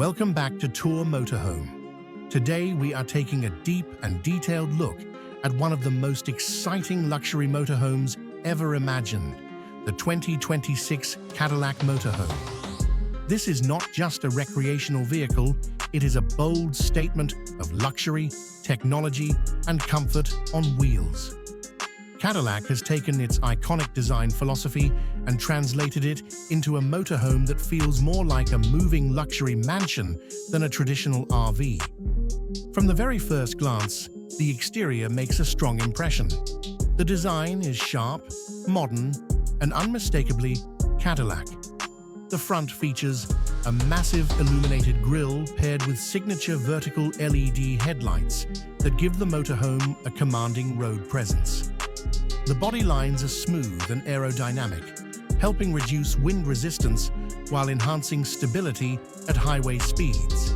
Welcome back to Tour Motorhome. Today we are taking a deep and detailed look at one of the most exciting luxury motorhomes ever imagined, the 2026 Cadillac Motorhome. This is not just a recreational vehicle, it is a bold statement of luxury, technology, and comfort on wheels. Cadillac has taken its iconic design philosophy and translated it into a motorhome that feels more like a moving luxury mansion than a traditional RV. From the very first glance, the exterior makes a strong impression. The design is sharp, modern, and unmistakably Cadillac. The front features a massive illuminated grille paired with signature vertical LED headlights that give the motorhome a commanding road presence. The body lines are smooth and aerodynamic, helping reduce wind resistance while enhancing stability at highway speeds.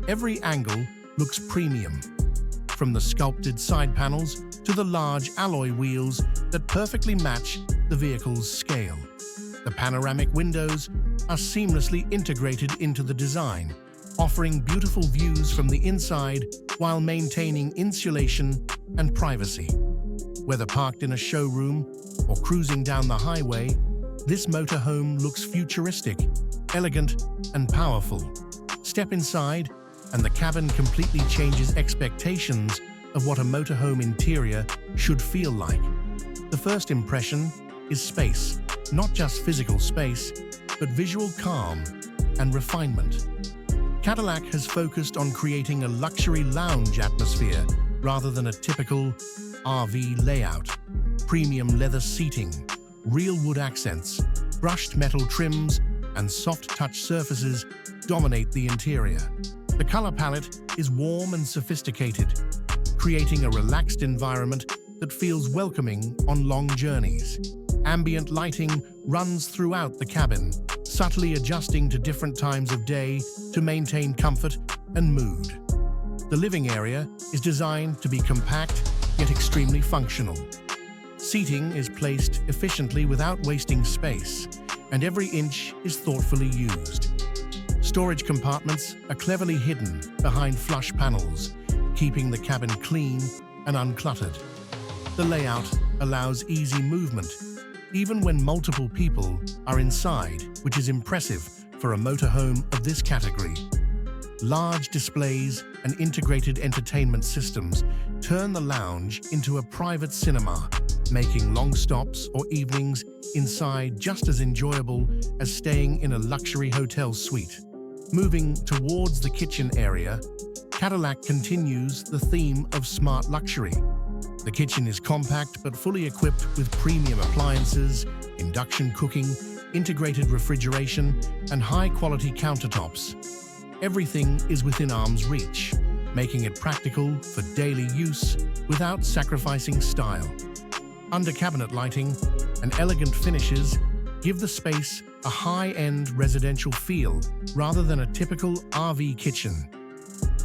Every angle looks premium, from the sculpted side panels to the large alloy wheels that perfectly match the vehicle's scale. The panoramic windows are seamlessly integrated into the design, offering beautiful views from the inside while maintaining insulation and privacy. Whether parked in a showroom or cruising down the highway, this motorhome looks futuristic, elegant, and powerful. Step inside, and the cabin completely changes expectations of what a motorhome interior should feel like. The first impression is space, not just physical space, but visual calm and refinement. Cadillac has focused on creating a luxury lounge atmosphere rather than a typical RV layout. Premium leather seating, real wood accents, brushed metal trims, and soft touch surfaces dominate the interior. The color palette is warm and sophisticated, creating a relaxed environment that feels welcoming on long journeys. Ambient lighting runs throughout the cabin, subtly adjusting to different times of day to maintain comfort and mood. The living area is designed to be compact yet extremely functional. Seating is placed efficiently without wasting space, and every inch is thoughtfully used. Storage compartments are cleverly hidden behind flush panels, keeping the cabin clean and uncluttered. The layout allows easy movement, even when multiple people are inside, which is impressive for a motorhome of this category. Large displays and integrated entertainment systems turn the lounge into a private cinema, making long stops or evenings inside just as enjoyable as staying in a luxury hotel suite. Moving towards the kitchen area, Cadillac continues the theme of smart luxury. The kitchen is compact but fully equipped with premium appliances, induction cooking, integrated refrigeration, and high-quality countertops. Everything is within arm's reach, making it practical for daily use without sacrificing style. Under-cabinet lighting and elegant finishes give the space a high-end residential feel rather than a typical RV kitchen.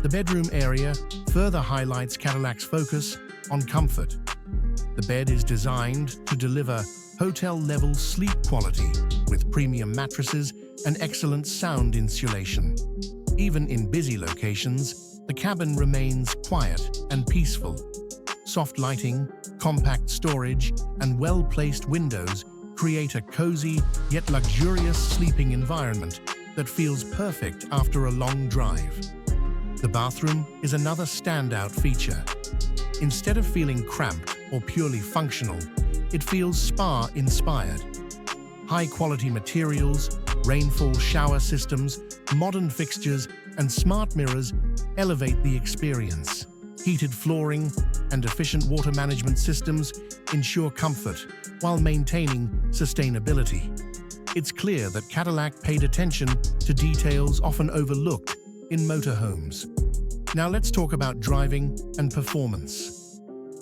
The bedroom area further highlights Cadillac's focus on comfort. The bed is designed to deliver hotel-level sleep quality with premium mattresses and excellent sound insulation. Even in busy locations, the cabin remains quiet and peaceful. Soft lighting, compact storage, and well-placed windows create a cozy yet luxurious sleeping environment that feels perfect after a long drive. The bathroom is another standout feature. Instead of feeling cramped or purely functional, it feels spa-inspired. High-quality materials, rainfall shower systems, modern fixtures, and smart mirrors elevate the experience. Heated flooring and efficient water management systems ensure comfort while maintaining sustainability. It's clear that Cadillac paid attention to details often overlooked in motorhomes. Now let's talk about driving and performance.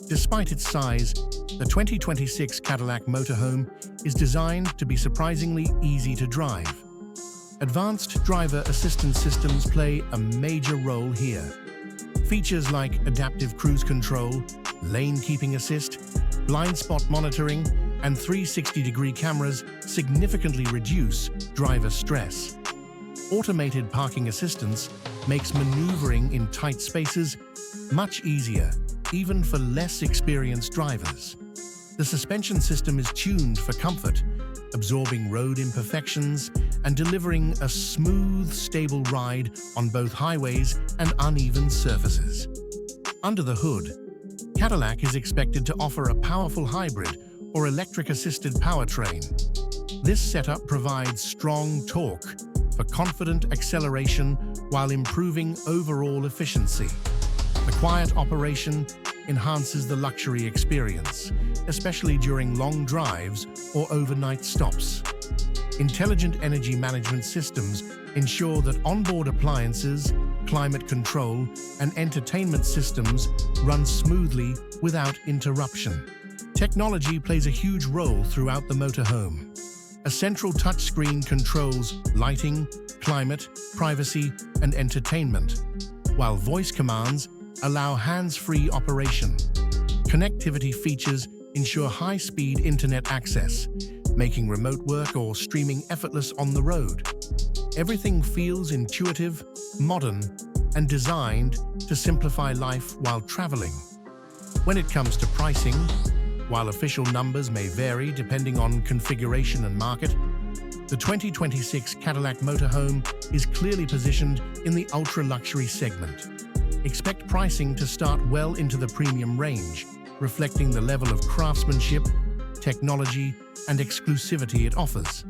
Despite its size, the 2026 Cadillac Motorhome is designed to be surprisingly easy to drive. Advanced driver assistance systems play a major role here. Features like adaptive cruise control, lane keeping assist, blind spot monitoring, and 360-degree cameras significantly reduce driver stress. Automated parking assistance makes maneuvering in tight spaces much easier, even for less experienced drivers. The suspension system is tuned for comfort, absorbing road imperfections and delivering a smooth, stable ride on both highways and uneven surfaces. Under the hood, Cadillac is expected to offer a powerful hybrid or electric-assisted powertrain. This setup provides strong torque for confident acceleration while improving overall efficiency. The quiet operation enhances the luxury experience, especially during long drives or overnight stops. Intelligent energy management systems ensure that onboard appliances, climate control, and entertainment systems run smoothly without interruption. Technology plays a huge role throughout the motorhome. A central touchscreen controls lighting, climate, privacy, and entertainment, while voice commands allow hands-free operation. Connectivity features ensure high-speed internet access, making remote work or streaming effortless on the road. Everything feels intuitive, modern, and designed to simplify life while traveling. When it comes to pricing, while official numbers may vary depending on configuration and market, the 2026 Cadillac Motorhome is clearly positioned in the ultra-luxury segment. Expect pricing to start well into the premium range, reflecting the level of craftsmanship, technology, and exclusivity it offers.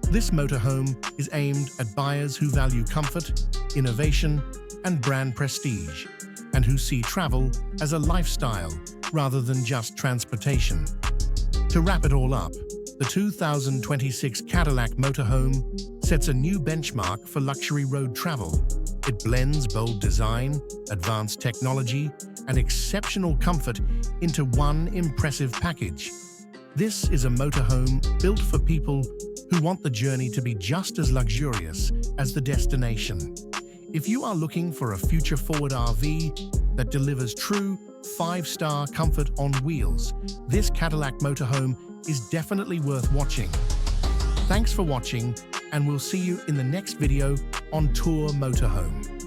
This motorhome is aimed at buyers who value comfort, innovation, and brand prestige, and who see travel as a lifestyle rather than just transportation. To wrap it all up, the 2026 Cadillac Motorhome sets a new benchmark for luxury road travel. It blends bold design, advanced technology, and exceptional comfort into one impressive package. This is a motorhome built for people who want the journey to be just as luxurious as the destination. If you are looking for a future-forward RV that delivers true five-star comfort on wheels, this Cadillac Motorhome is definitely worth watching. Thanks for watching, and we'll see you in the next video on Tour Motorhome.